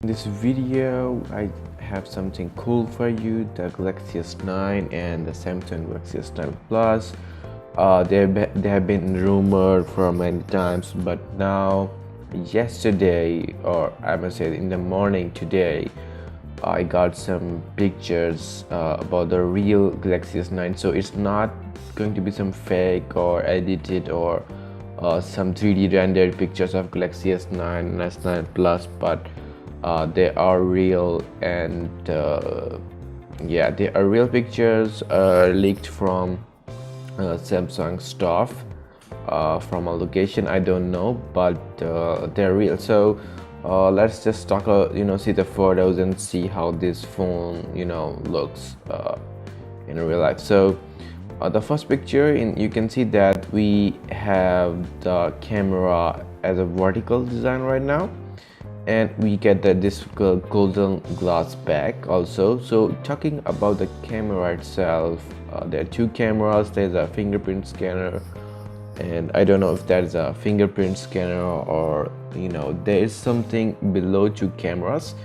In this video, I have something cool for you: the Galaxy S9 and the Samsung Galaxy S9 Plus. They have been rumored for many times, but now, yesterday, or I must say in the morning today, I got some pictures about the real Galaxy S9. So it's not going to be some fake or edited or some 3D rendered pictures of Galaxy S9 and S9 Plus, but they are real, and yeah, they are real pictures leaked from Samsung stuff from a location I don't know, but they're real. So let's just talk, see the photos and see how this phone, looks in real life. So the first picture, you can see that we have the camera as a vertical design right now, and we get this golden glass back also. So talking about the camera itself, there are two cameras. There's a fingerprint scanner, and I don't know if that is a fingerprint scanner or there is something below two cameras.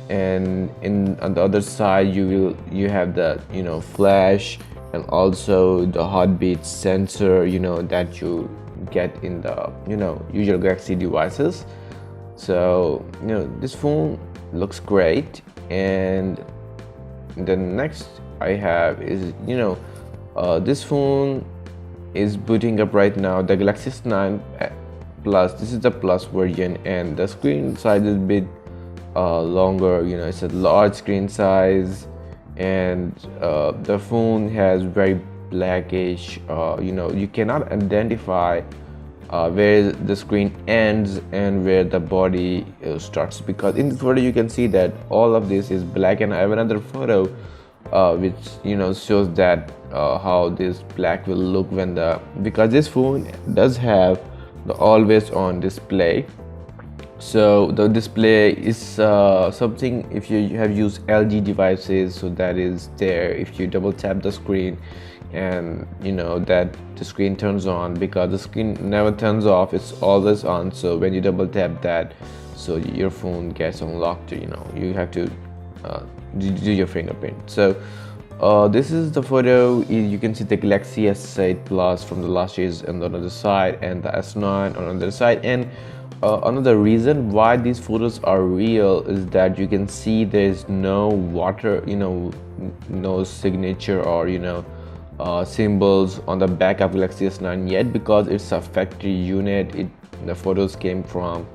And on the other side you have the flash, and also the heartbeat sensor that you get in the usual Galaxy devices. So this phone looks great. And the next I have is this phone is booting up right now, the Galaxy S9 Plus. This is the Plus version, and the screen size is a bit longer. It's a large screen size, and the phone has very blackish, you cannot identify where the screen ends and where the body starts, because in this photo you can see that all of this is black. And I have another photo which shows that how this black will look because this phone does have the always on display. So the display is something, if you have used LG devices, so that is there. If you double tap the screen, and that the screen turns on, because the screen never turns off, it's always on. So when you double tap that, so your phone gets unlocked, you have to do your fingerprint. So this is the photo. You can see the Galaxy S8 Plus from the last years on the other side, and the S9 on the other side. And another reason why these photos are real is that you can see there's no water, no signature or symbols on the back of Galaxy S9 yet, because it's a factory unit. The photos came from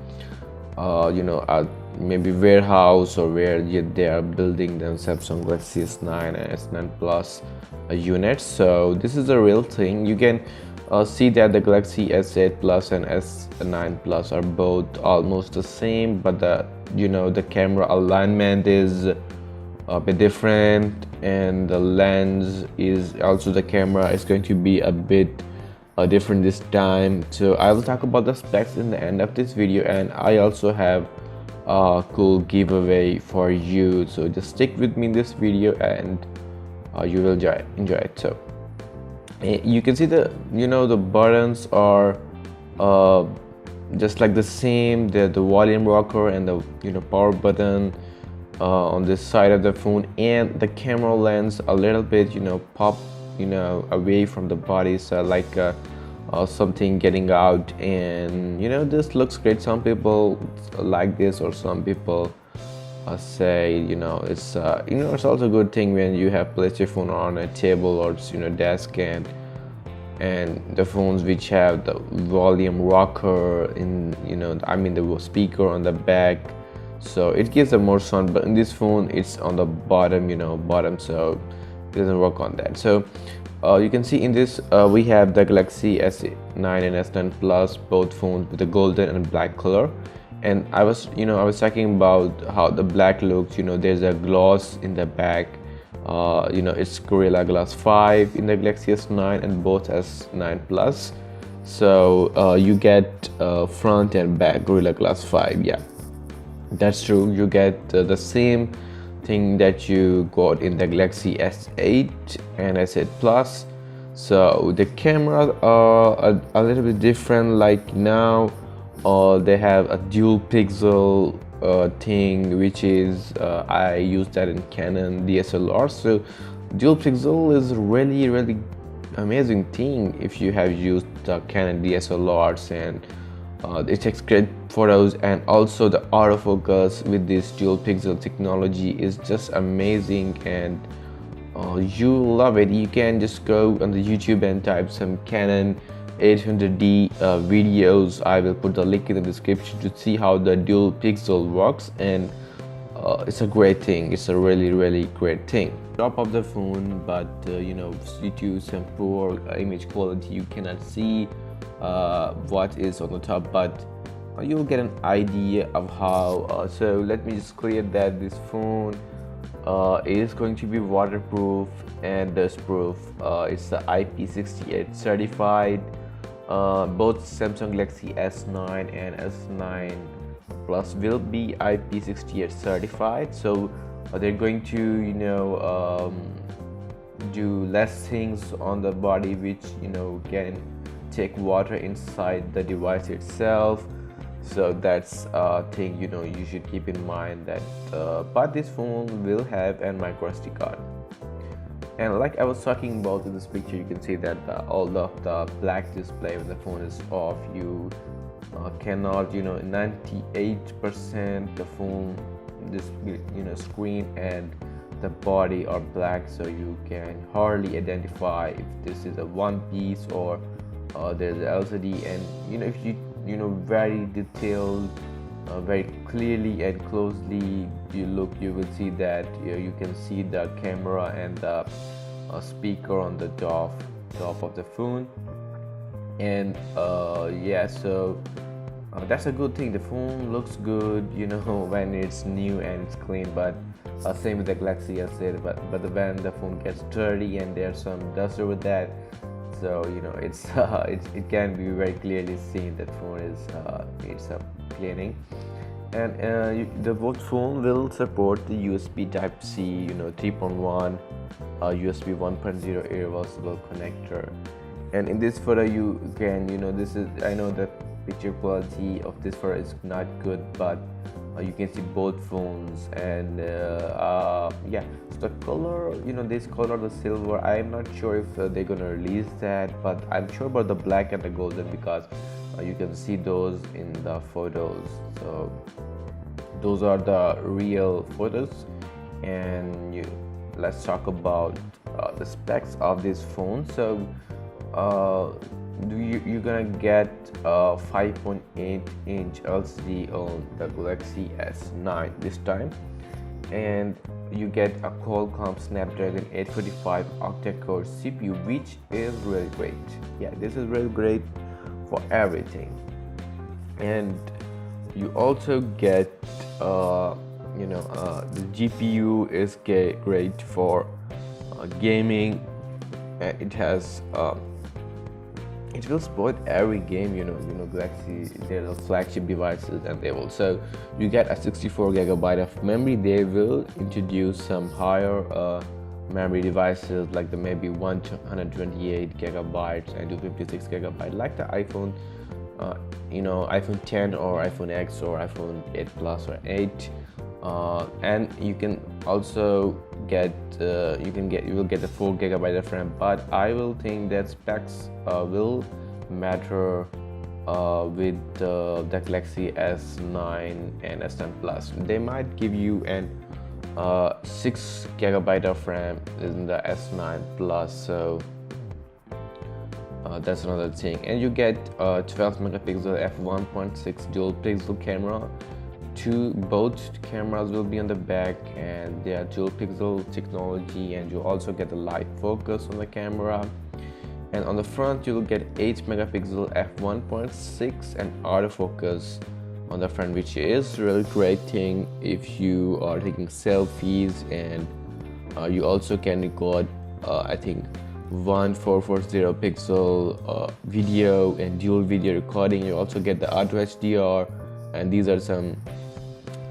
maybe warehouse, or where they are building the Samsung Galaxy S9 and S9 Plus units. So this is a real thing. You can see that the Galaxy S8 Plus and S9 Plus are both almost the same, but the camera alignment is a bit different, and the lens is also, the camera is going to be a bit different this time. So I will talk about the specs in the end of this video, and I also have a cool giveaway for you. So just stick with me in this video, and you will enjoy it. So you can see the buttons are just like the same. The volume rocker and the power button on this side of the phone, and the camera lens a little bit pop away from the body, so like something getting out. And this looks great. Some people like this, or some people say it's it's also a good thing when you have placed your phone on a table or desk, and the phones which have the volume rocker in the speaker on the back, so it gives a more sound. But in this phone it's on the bottom, so it doesn't work on that. So you can see in this we have the Galaxy S9 and S9 Plus, both phones with the golden and black color. And I was talking about how the black looks. There's a gloss in the back. It's Gorilla Glass 5 in the Galaxy S9 and both S9 Plus. So you get front and back Gorilla Glass 5. Yeah, that's true. You get the same thing that you got in the Galaxy S8 and S8 Plus. So the cameras are a little bit different. Like now they have a dual pixel thing, which is I use that in Canon DSLR. So dual pixel is really amazing thing if you have used the Canon DSLRs, and it takes great photos. And also the autofocus with this dual pixel technology is just amazing, and you love it. You can just go on the YouTube and type some Canon 800D videos. I will put the link in the description to see how the dual pixel works, and it's a great thing. It's a really great thing. Top of the phone, but you know, due to some poor image quality, you cannot see what is on the top, but you'll get an idea of how. So let me just clear that this phone is going to be waterproof and dustproof. It's the IP68 certified. Both Samsung Galaxy S9 and S9 Plus will be IP68 certified, so they're going to, you know, do less things on the body which, you know, can take water inside the device itself. So that's a thing, you know, you should keep in mind that but this phone will have a microSD card. And like I was talking about in this picture, you can see that all of the black display when the phone is off, you cannot, you know, 98% the phone, this, you know, screen and the body are black, so you can hardly identify if this is a one piece or there's an LCD. And you know, if you know, very detailed, very clearly and closely you look, you will see that you can see the camera and the speaker on the top of the phone. And yeah, so that's a good thing. The phone looks good, you know, when it's new and it's clean, but same with the Galaxy S8, but when the phone gets dirty and there's some dust over that, so you know, it can be very clearly seen that phone is needs some cleaning. And the both phone will support the USB Type C, you know, 3.1, USB 1.0 irreversible connector. And in this photo you can, you know, this is, I know the picture quality of this photo is not good, but you can see both phones. And yeah, so the color, you know, this color, the silver, I'm not sure if they're gonna release that, but I'm sure about the black and the golden, because you can see those in the photos. So those are the real photos. And let's talk about the specs of this phone. So you're gonna get a 5.8-inch LCD on the Galaxy S9 this time, and you get a Qualcomm Snapdragon 845 Octa Core CPU, which is really great. Yeah, this is really great for everything. And you also get you know, the GPU is great for gaming, and it has it will support every game, you know, Galaxy, they're the flagship devices, and they will. So you get a 64GB of memory. They will introduce some higher memory devices, like the maybe 128GB and 256GB, like the iPhone, you know, iPhone 10 or iPhone X or iPhone 8 Plus or 8. And you can also get you will get the 4GB of RAM, but I will think that specs will matter with the Galaxy S9 and S10 Plus. They might give you an 6GB of RAM in the S9 Plus, so that's another thing. And you get 12MP f1.6 dual pixel camera. Both cameras will be on the back, and they are dual pixel technology, and you also get the live focus on the camera. And on the front you will get 8MP f1.6 and autofocus on the front, which is really great thing if you are taking selfies. And you also can record I think 1440 pixel video and dual video recording. You also get the auto HDR, and these are some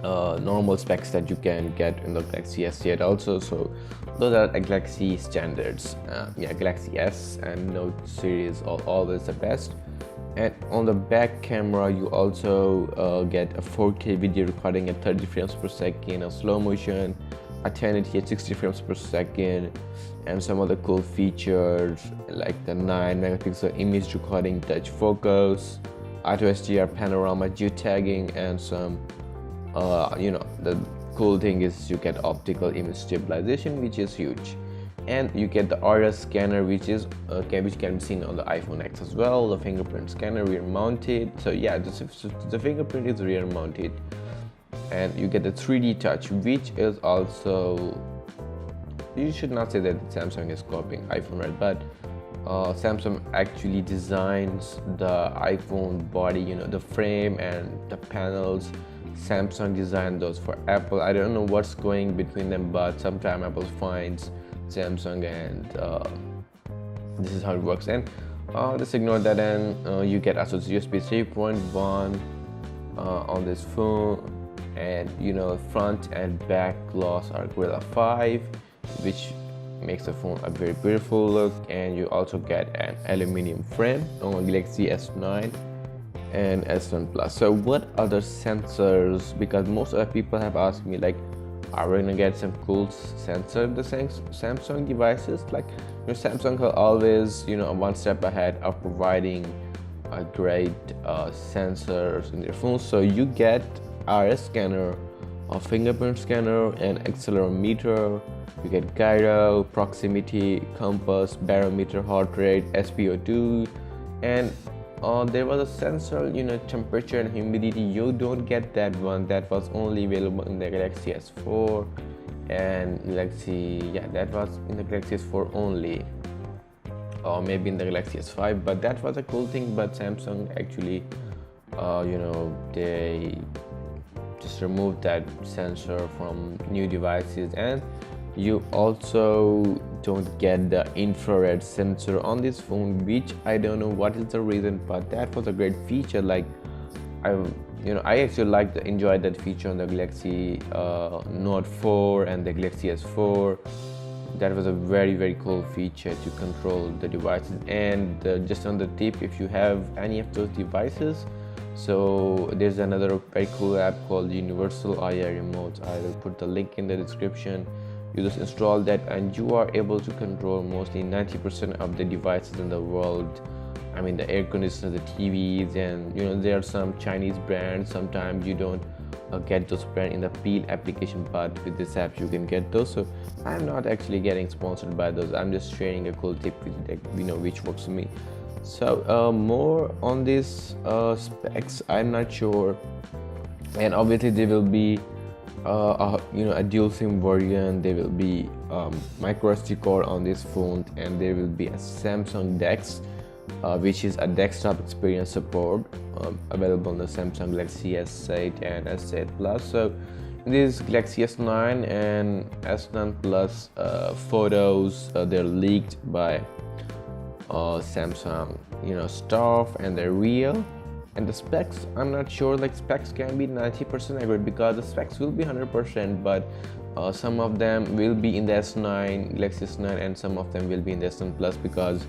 normal specs that you can get in the Galaxy S8 also. So those are Galaxy standards. Yeah, Galaxy S and Note series are always the best. And on the back camera, you also get a 4K video recording at 30 frames per second, a slow motion, a 1080 at 60 frames per second, and some other cool features like the 9 megapixel image recording, touch focus, auto SDR, panorama, Geo-tagging, and some the cool thing is you get optical image stabilization, which is huge. And you get the iris scanner, which can be seen on the iPhone X as well. The fingerprint scanner rear mounted. So yeah, the fingerprint is rear mounted. And you get the 3D touch, which is also, you should not say that Samsung is copying iPhone, right? But Samsung actually designs the iPhone body, the frame and the panels. Samsung designed those for Apple. I don't know what's going between them, but sometimes Apple finds Samsung, and this is how it works. And just ignore that, and you get also USB 3.1 on this phone, and front and back gloss are Gorilla 5, which makes the phone a very beautiful look. And you also get an aluminum frame on Galaxy S9 and S9 Plus. So what other sensors, because most of the people have asked me like, are we gonna get some cool sensor in the Samsung devices? Like Samsung are always one step ahead of providing a great sensors in their phones. So you get iris scanner, a fingerprint scanner, an accelerometer, you get gyro, proximity, compass, barometer, heart rate, SpO2, and there was a sensor, temperature and humidity. You don't get that one. That was only available in the Galaxy S4 and that was in the Galaxy S4 only, or maybe in the Galaxy S5. But that was a cool thing. But Samsung actually, they just removed that sensor from new devices. And you also don't get the infrared sensor on this phone, which I don't know what is the reason, but that was a great feature. Like I actually enjoyed that feature on the Galaxy Note 4 and the Galaxy S4. That was a very, very cool feature to control the devices. And just on the tip, if you have any of those devices, so there's another very cool app called Universal AI Remote. I will put the link in the description. You just install that and you are able to control mostly 90% of the devices in the world. I mean the air conditioners, the TVs, and there are some Chinese brands. Sometimes you don't get those brands in the Peel application, but with this app you can get those. So I'm not actually getting sponsored by those. I'm just sharing a cool tip with you, which works for me. So more on this specs, I'm not sure. And obviously there will be a dual SIM version. There will be microSD core on this phone, and there will be a Samsung DeX, which is a desktop experience support available on the Samsung Galaxy S8 and S8 Plus. So in this Galaxy S9 and S9 Plus photos, they're leaked by Samsung staff, and they're real. And the specs, I'm not sure. Like specs can be 90% accurate, because the specs will be 100%, but some of them will be in the S9, Galaxy S9, and some of them will be in the S9 Plus, because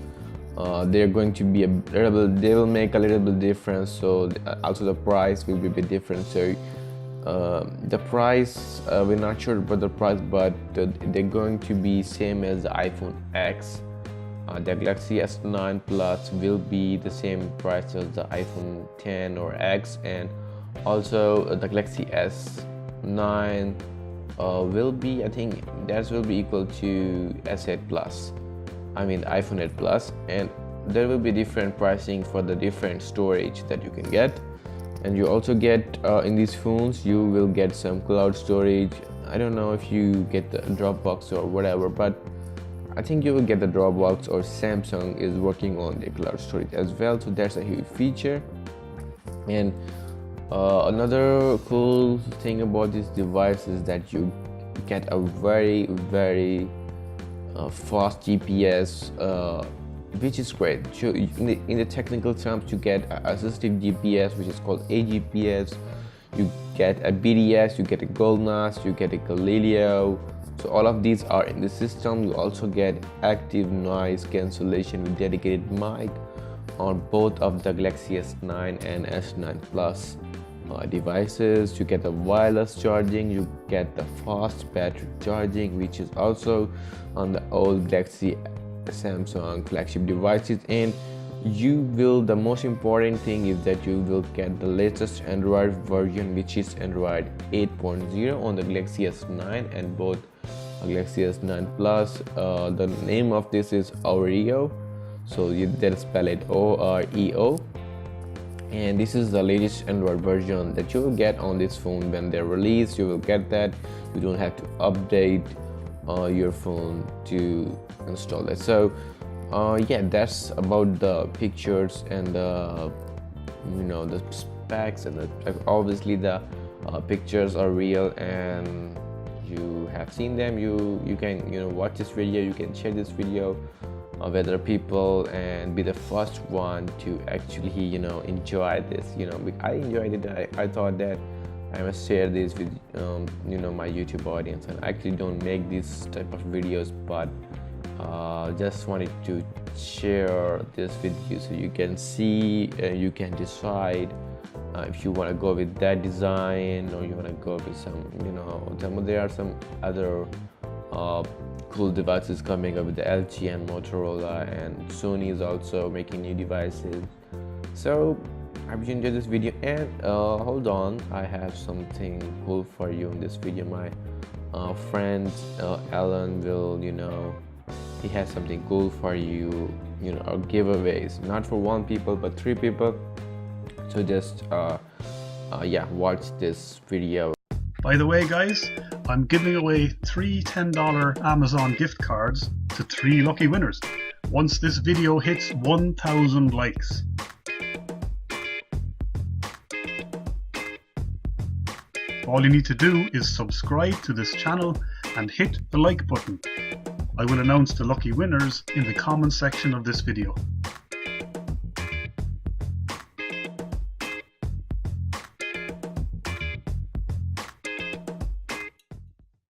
they're going to be they will make a little bit difference. So also the price will be a bit different. So the price, we're not sure about the price, but they're going to be same as the iPhone X. The Galaxy S9 Plus will be the same price as the iPhone 10 or X, and also the Galaxy S9 will be, I think that will be equal to S8 Plus. I mean the iPhone 8 Plus, and there will be different pricing for the different storage that you can get. And you also get in these phones, you will get some cloud storage. I don't know if you get the Dropbox or whatever, but I think you will get the Dropbox, or Samsung is working on the cloud storage as well. So that's a huge feature. And another cool thing about this device is that you get a very, very fast GPS, which is great. So in the technical terms, you get assistive GPS, which is called AGPS. You get a BDS, you get a GLONASS, you get a Galileo. So all of these are in the system. You also get active noise cancellation with dedicated mic, on both of the Galaxy S9 and S9 Plus devices. You get the wireless charging, you get the fast battery charging, which is also on the old Galaxy Samsung flagship devices. And you will, the most important thing is that you will get the latest Android version, which is Android 8.0 on the Galaxy S9 and both Galaxy S9 Plus. The name of this is Oreo, so that's spell it Oreo, and this is the latest Android version that you will get on this phone. When they're released, you will get that. You don't have to update your phone to install it. So yeah, that's about the pictures and the the specs, and obviously the pictures are real and you have seen them. You can watch this video, you can share this video with other people and be the first one to actually enjoy this. I enjoyed it. I thought that I must share this with my YouTube audience, and I actually don't make these type of videos, but just wanted to share this with you so you can see, you can decide if you want to go with that design or you want to go with some there are some other cool devices coming up with the LG and Motorola, and Sony is also making new devices. So I hope you enjoyed this video, and hold on, I have something cool for you in this video. My friend Alan will he has something cool for you, or giveaways, not for one people but 3 people. So just yeah, watch this video. By the way, guys, I'm giving away 3 $10 Amazon gift cards to 3 lucky winners once this video hits 1,000 likes. All you need to do is subscribe to this channel and hit the like button. I will announce the lucky winners in the comment section of this video.